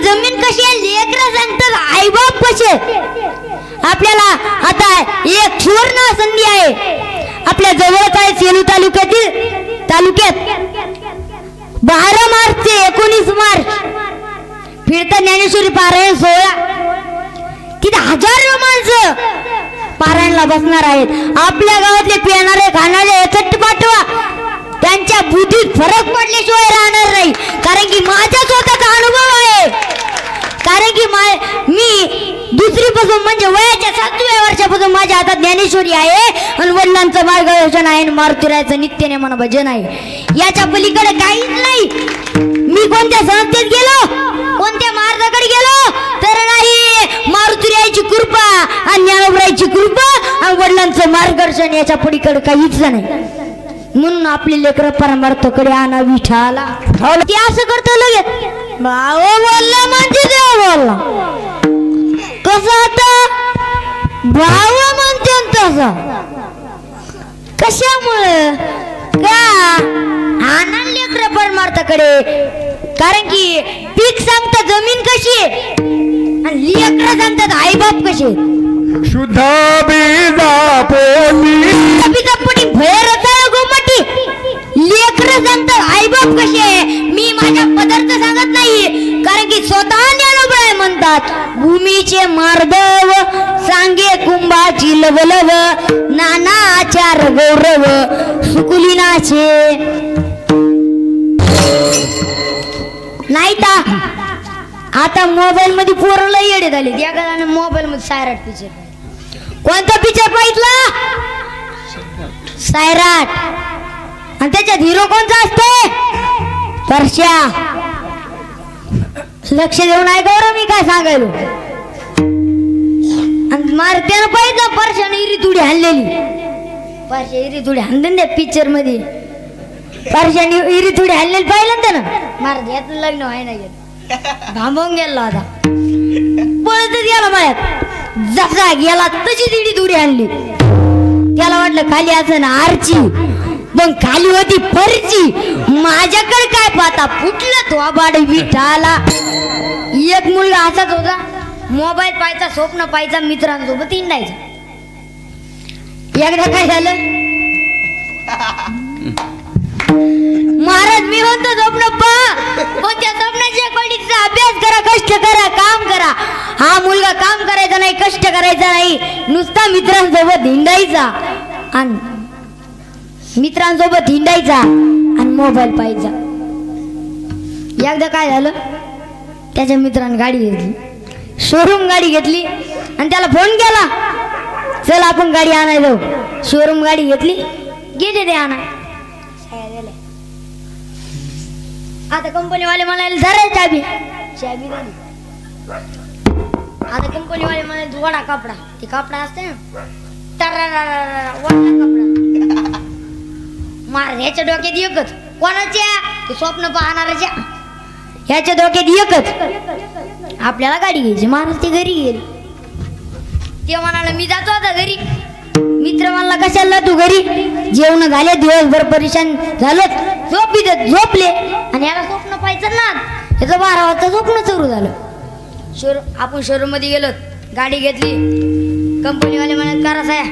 जमीन कशी आहे, लेकरं सांगतात आईबाप कसे. आपल्याला आता एक सुवर्ण संधी आहे. आपल्या जवळच आहे सेलू तालुक्यात 12 मार्च ते 19 मार्च फिरता ज्ञानेश्वरी पारायण सोहळा. तिथे हजारो माणसं पारायणला बसणार आहेत. आपल्या गावातले पिणारे खाणारे एकत्र पाठवा. त्यांच्या बुद्धीत फरक पडल्याशिवाय राहणार नाही. कारण की माझा स्वतःचा अनुभव आहे. कारण की मी दुसरीपासून म्हणजे वयाच्या 7व्या वर्षापासून माझ्या हातात ज्ञानेश्वरी आहे आणि वडिलांचं मार्गदर्शन आहे आणि मारुतीरायाचं नित्यनेमानं भजन आहे. याच्या पलीकडे काहीच नाही. मी कोणत्या संस्थेत गेलो, कोणत्या मार्गाकडे गेलो तर नाही. मारुतीरायाची कृपा आणि ज्ञानोबरायाची कृपा आणि वडिलांचं मार्गदर्शन याच्या पलीकडे काहीच नाही. म्हणून आपले लेकरं परमार्थाकडे आणा विठाला. ते असं करतो लगेच भाव बोलला म्हणजे देव बोलला. कसं आता भाव म्हणते तसं कशामुळं का आणा लेकरं परमार्थाकडे. कारण की पीक सांगता जमीन कशी आहे आणि लेकरं सांगतात आईबाप कसे. शुद्ध बीजा पोटी भैर गोमटी. लेकरं सांगतात आईबाप कसे. मी माझ्या पदार्थ सांगत नाही. कारण की स्वतः ज्ञानोबराय म्हणतात भूमीचे मार्दव सांगे कुंभाची लवलव नानाचार गौरव सुकुलीनाचे. नाही तर आता मोबाईल मध्ये पोरला येडे झाले. त्या कारण मोबाईल मध्ये सायराट पिक्चर. कोणता पिक्चर पाहितला? सायराट. आणि त्याच्यात हिरो कोणता असते? परश्या. लक्ष देऊन ऐकावर मी काय सांगायलो. आणि मारत्यानं पाहिजे परश्याने इरी तुडी हाणलेली. परश्या इरी तुडी हाणले त्या पिक्चर मध्ये. परश्याने इरी तुडी हाणलेली पाहिलं त्यानं. मारत याचं लग्न व्हाय नाही गेलं. थांबवून गेला आता. पळतच गेला मायात. जसा गेला तशी तिडी तुडी आणली. त्याला वाटलं खाली असं ना आरची, पण खाली होती फरची. माझ्याकडे काय पाहता फुटलं तो आबाड विठाला. एक मुलगा असाच होता. मोबाईल पाहायचा, स्वप्न पाहायचा, मित्रांसोबत हिंडायचा. एकदा काय झालं महाराज मी म्हणतो स्वप्न पहा, पण त्या स्वप्नाच्या पडीचा अभ्यास करा, कष्ट करा, काम करा. हा मुलगा काम करायचा नाही, कष्ट करायचा नाही, नुसता मित्रांसोबत हिंडायचा आणि मित्रांसोबत हिंडायचा आणि मोबाईल पाहायचा. एकदा काय झालं त्याच्या मित्राने गाडी घेतली, शोरूम गाडी घेतली आणि त्याला फोन केला चल आपण गाडी आणायला जाऊ. शोरूम गाडी घेतली, गेले ते आणा. आता कंपनीवाले म्हणाले जरा चाबी चाबी झाली. आता कंपनीवाले म्हणाले वडा कपडा, ते कपडा असते ना वडा कपडा. मार ह्याच्या डोक्यात एकच, कोणाच्या ते स्वप्न पाहणाऱ्याच्या. ह्याच्या डोक्यात एकच आपल्याला गाडी घ्यायची. माणूस ते घरी गेले. ते म्हणाला मी जातो आता घरी. मित्र म्हणला कशाला तू घरी, जेवण झाले, दिवसभर परेशान झालं, झोपले आणि याला स्वप्न पाहायचं ना. याचं 12 वाजता स्वप्न सुरू झालं. आपण शोरूम मध्ये गेलो, गाडी घेतली. कंपनीवाले म्हणाले करा साया.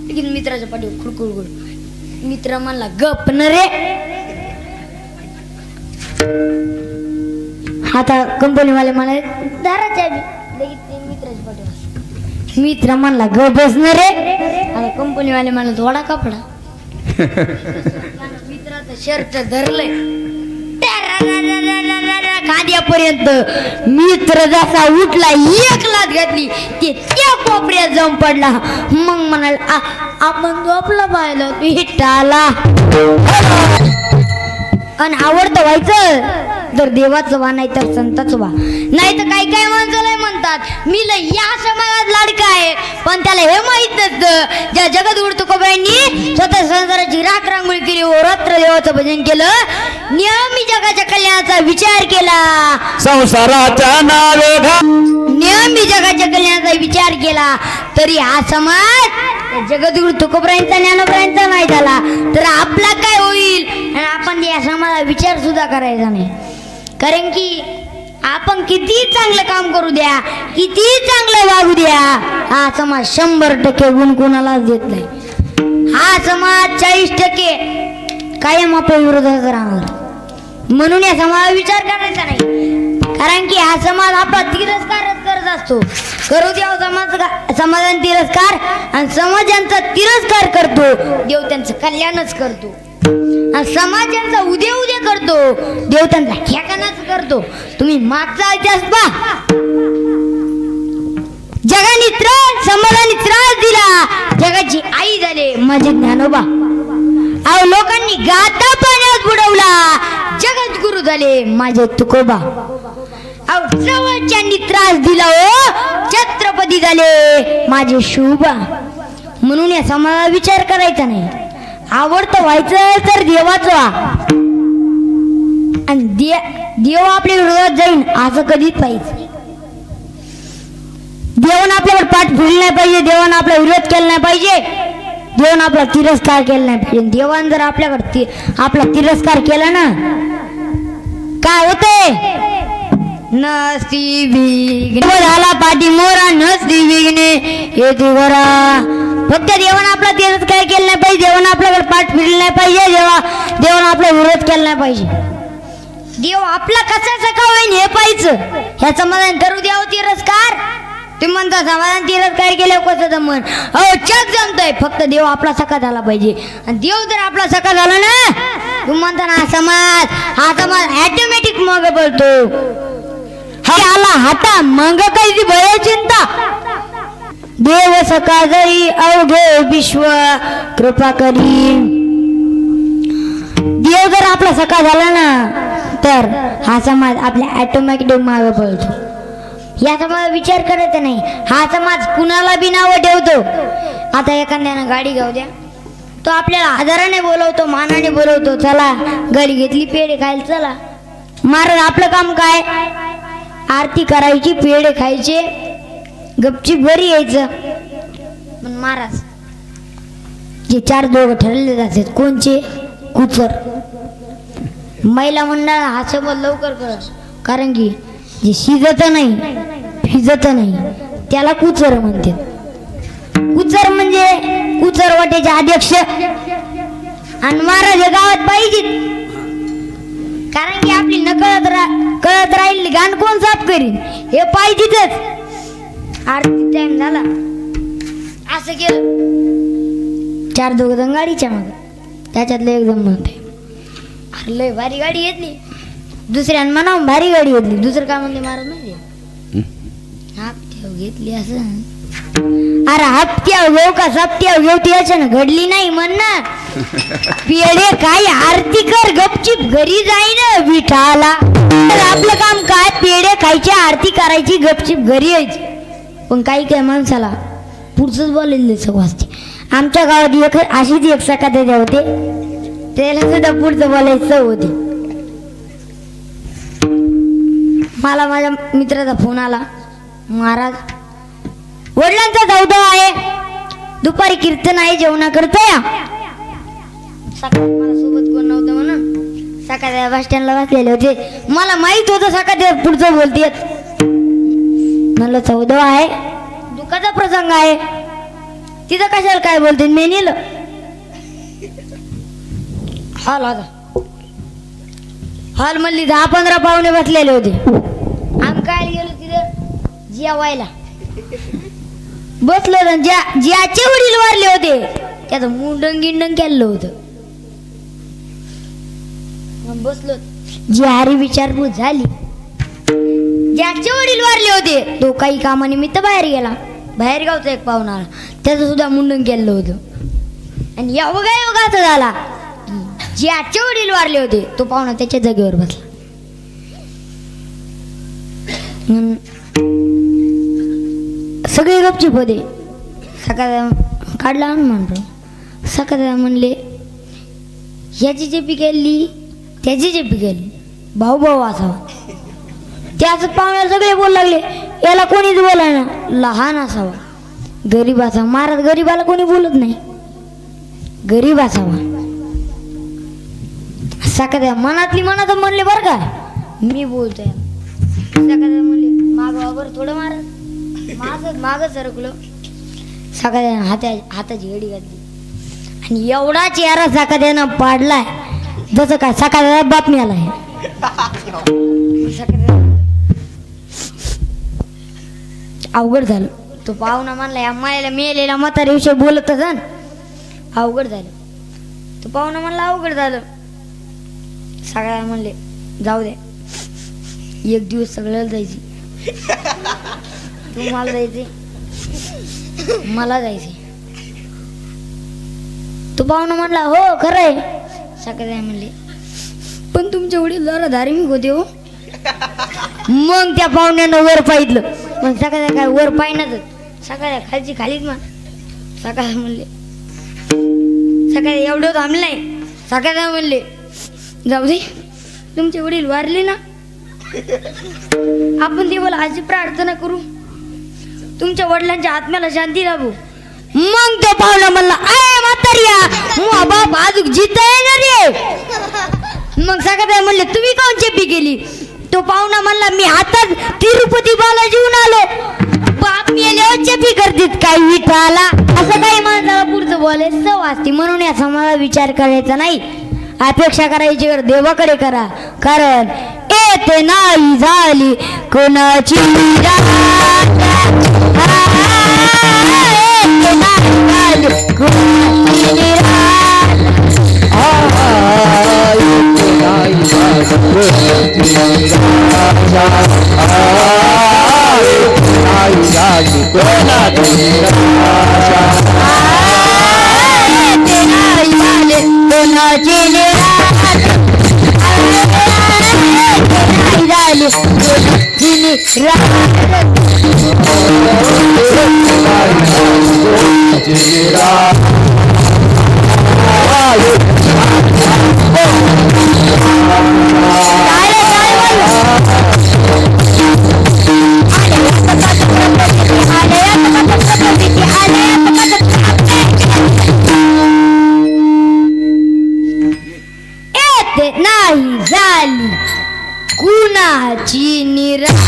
लेकिन मित्राच्या पाठीवर खुडखुड. मित्र म्हणला गप न रे. आता कंपनीवाले म्हणाले दारा चाबी. लगेच मित्राच्या पाठीवर. मित्र म्हणला ग बसन रे. आता कंपनीवाले म्हणला थोडा कपडा. मित्राचं शर्ट धरलंय खाद्यापर्यंत. मित्र जसा उठला एक लाथ घातली ते त्या कोपऱ्यात जाऊन पडला. मग म्हणाला आपण झोपला पाहिलं विठाला. आणि आवडतं व्हायचं तर देवाचं व्हा नाही तर संताचं व्हा. नाही तर काही काही माणसाला म्हणतात मी या समाजात लाडका आहे, पण त्याला हे माहित नसतं ज्या जगद्गुरु तुकोबांनी स्वतः संसाराची राख रांगोळी केली, रात्र देवाचं भजन केलं, नेहमी जगाच्या कल्याणाचा विचार केला, संसाराच्या नावे नेहमी जगाच्या कल्याणाचा विचार केला, तरी हा समाज जगद्गुरु तुकोबांचा ज्ञानोबांचा नाही झाला तर आपला काय होईल. आणि आपण या समाजाचा विचार सुद्धा करायचा नाही. कारण की आपण किती चांगलं काम करू द्या, किती चांगलं वागू द्या, हा समाज 100% गुण कोणालाच देत नाही. हा समाज 40% कायम आपल्या विरोधात राहणार. म्हणून या समाजाचा विचार करायचा नाही, कारण की हा समाज आपला तिरस्कारच करत असतो. करू द्या समाजाने तिरस्कार, आणि समाज ज्यांचा तिरस्कार करतो देव त्यांचं कल्याणच करतो. आणि समाज ज्यांचा उद्या उद्या करतो देव त्यांचा ठेकाणाच करतो. तुम्ही मागचा इतिहास पहा. जगाने त्रास, समाजाने त्रास दिला, जगाची आई झाले माझे ज्ञानोबा. अहो लोकांनी गाता पाण्यात बुडवला, जगत गुरु झाले माझे तुकोबा. अहो जवळच्यांनी त्रास दिला, ओ छत्रपती झाले माझे शोभा. म्हणून या समाजाचा विचार करायचा नाही. आवडतं व्हायचं तर देवाचं व्हा, आणि देव आपल्या विरोधात जाईन असं कधीच पाहिजे. देवानं आपल्यावर पाठ फिरली नाही पाहिजे, देवानं आपला विरोध केला नाही पाहिजे, देवानं आपला तिरस्कार केला नाही पाहिजे. देवानं जर आपल्याकडे आपला तिरस्कार केला ना, काय होते? नसती विघ्ने झाला पाठी मोरा, नसती विघ्ने येते घरा. फक्त देवानं आपला तिरस्कार केला नाही पाहिजे, देवानं आपल्याकडे पाठ फिरली नाही पाहिजे, देवानं आपला विरोध केला नाही पाहिजे. देव आपला कसा का होईन हे पाहिजे. ह्या समाधान करू द्यावं तिरस्कार. तुम्ही म्हणता समाधान तिरस्कार केल्यावर कसं जमन? अहो जग जमतंय, फक्त देव आपला सखा झाला पाहिजे. आणि देव जर आपला सखा झाला ना, तुम्ही म्हणता ना हा समाज ऑटोमॅटिक मग बोलतो. हा आला हाता मग काही भय चिंता. देव सखा जरी अवघे विश्व कृपा करी. देव जर आपला सखा झाला ना, तर हा समाज आपल्या ऑटोमॅटिक मागे पळतो. या समाज विचार करायचा नाही. हा समाज कुणाला बी नावं ठेवतो. आता एखाद्यानं गाडी घेऊ द्या, तो आपल्याला आदराने बोलवतो, मानाने बोलवतो. चला गाडी घेतली, पेढे खायला चला. महाराज आपलं काम काय? आरती करायची, पेढे खायचे, गपचीप घरी यायचं. पण महाराज जे 4 दोघं ठरले जातात, कोणचे? कुचर. महिला मंडळ हा शब्द लवकर कळत, कारण की जे शिजत नाही, फिजत नाही, त्याला कुचर म्हणते. कुचर म्हणजे कुचर वाटेचे अध्यक्ष. आणि महाराज गावात पाहिजे, कारण की आपली कळत राहील गाण कोण साफ करीन हे पाहिजेच. आरती टाइम झाला, असं केलं, 4 दोघ जण गाडीच्या मग, त्याच्यातलं एक जण म्हणते अरे लय भारी गाडी घेतली. दुसऱ्यानं म्हणा भारी गाडी घेतली. दुसरं काय म्हणते महाराज माहिती? हप्त्यावर घेतली असं. अरे हप्त्यावर घेऊ का सप्त्यावर घेऊ त्याच्यानं घडली नाही म्हण ना. पेढे काय आरती कर, गपचीप घरी जाईन विठाला. आपलं काम काय? पेढे खायची, आरती करायची, गपचीप घरी यायची. पण काही काय माणसाला पुढचंच बोलायला सगळं असते. आमच्या गावात अशीच एक सखा त्याच्या होते, त्याला सुद्धा पुढचं बोलायचं होते. मला माझ्या मित्राचा फोन आला, महाराज वडिलांचा चौदा आहे, दुपारी कीर्तन आहे, जेवणा करता या. सकाळी मला सोबत कोण नव्हतं म्हणून सकाळी बस स्टँडला बसलेले होते. मला माहित होतं सकाळी पुढचं बोलतेत. म्हणलं 14 आहे, दुःखाचा प्रसंग आहे, तिथं कशाला काय बोलते? मी नेलं हॉल होता. हॉल मधली 10-15 पाहुणे बसलेले होते. आम्ही काय गेलो तिथं जेवायला बसलो. ज्याचे वडील वारले होते त्याचं मुंडन गिंडन केलं होतं. बसलो, जी हारी विचारपूस झाली. ज्याचे वडील वारले होते तो काही कामानिमित्त बाहेर गेला. बाहेर गावचा एक पाहुणा आला, त्याचं सुद्धा मुंडन केलं होतं. आणि योगाचं झाला, ज्याचे वडील वारले होते तो पाहुणा त्याच्या जागेवर बसला. सगळे गपचूप होते. सकाळ काढला म्हणतो. सकाळ म्हणले ह्याची जे पिकेली त्याची जे पिकेली भाऊ भाऊ असावा. त्याच पाहुण्याला सगळे बोलू लागले, याला कोणीच बोलाय ना, लहान असावा, गरीब असावा. महाराज गरीबाला कोणी बोलत नाही, गरीब असावा. सकाळ मनातली मनात म्हणले बरं का, मी बोलतोय सकाळी म्हणले मागावर थोडं माग सरकलो. सकाळी हाताची घडी घातली आणि एवढा चेहरा सकाळ्यानं पाडलाय जसं काय सकाळी बाप मिळालाय. अवघड झालं. तो पाहुणा म्हणला या मायाला मेलेला म्हाताऱ्याविषयी बोलत होता ना. अवघड झालं. तो पाहुणा म्हणला अवघड झालं. सगळ्या म्हणले जाऊ दे एक दिवस सगळ्याला जायची. तुम्हाला जायचे मला जायचे. तो पाहुणा म्हणला हो खरंय. सगळ्या म्हणले पण तुमचे वडील जरा धार्मिक होते हो. मग त्या पाहुण्यानं वर पाहिलं. मग सकाळी काय वर पाहिनाच सकाळी खालची खालीच मग. सकाळी म्हणले सकाळी एवढं थांबलं नाही. सकाळी म्हणले जाऊ दे तुमचे वडील वारले ना आपण देवाला आजी प्रार्थना करू तुमच्या वडिलांच्या आत्म्याला शांती लाभू. मग तो पाहुणा म्हणला आय म्हातारिया बाप आजूक जिता येणार रे. मग सकाळी म्हणले तुम्ही कोण चेपी केली. तो पाहुणा म्हणला मी हातात तिरुपती बालाजीहून आलो. बाप मेल्यावर चेपी करतीत काही विठाला. असं काही माणसाला पुढचं बोलायचं वाचते. म्हणून या समाजाला विचार करायचा नाही. अपेक्षा करायची कर देवाकडे करा. कारण येते नाही झाली कोणाची नाही झाली कुणाची निराश